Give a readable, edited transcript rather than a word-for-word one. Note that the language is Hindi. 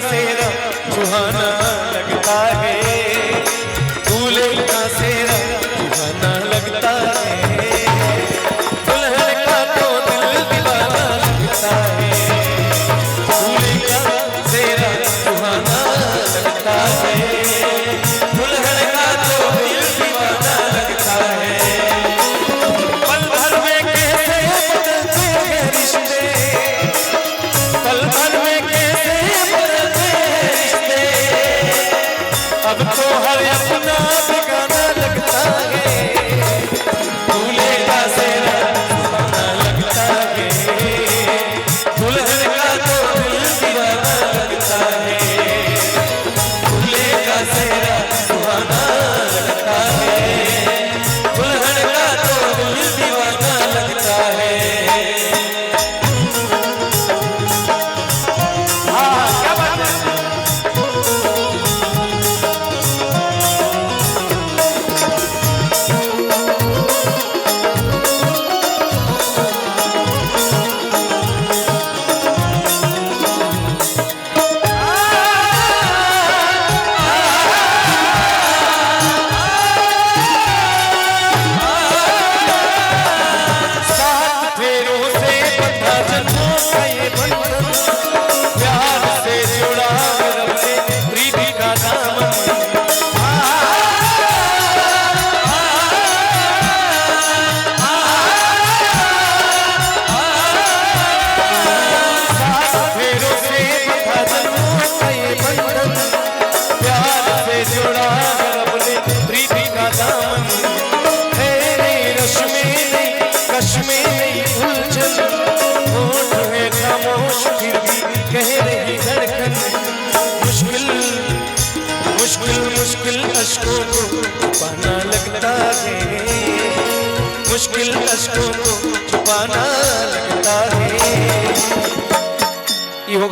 सेहरा सुहाना लगता है, दूल्हे का सेहरा सुहाना लगता है, दुल्हन का तो दिल दीवाना लगता है, दूल्हे का सेहरा सुहाना लगता है, दुल्हन का तो दिल दीवाना लगता है। पल भर में कैसे बदलते हैं रिश्ते, पल भर में कैसे बदलते हैं रिश्ते, अब तो हर अपना ठिकाना लगता है, दूल्हे का सेहरा सुहाना लगता है, दुल्हन का तो दिल दीवाना लगता है, दूल्हे का सेहरा सुहाना लगता है, दुल्हन का तो दिल दीवाना लगता है। हाँ, क्या बात है। सात फेरों से बंधा जन्मों का ये बंधन, प्यार से जुड़ा रब से प्रीति का दामन। सात फेरों से बंधा जन्मों का ये बंधन, प्यार से जुड़ा रब से प्रीति का दामन। है नहीं रश में नहीं कश में नहीं उलझन, होठ है खामोश फिर भी कह रही धड़कन। मुश्किल मुश्किल मुश्किल अश्कों को छुपाना लगता है, मुश्किल अश्कों को छुपाना लगता है। ये होगा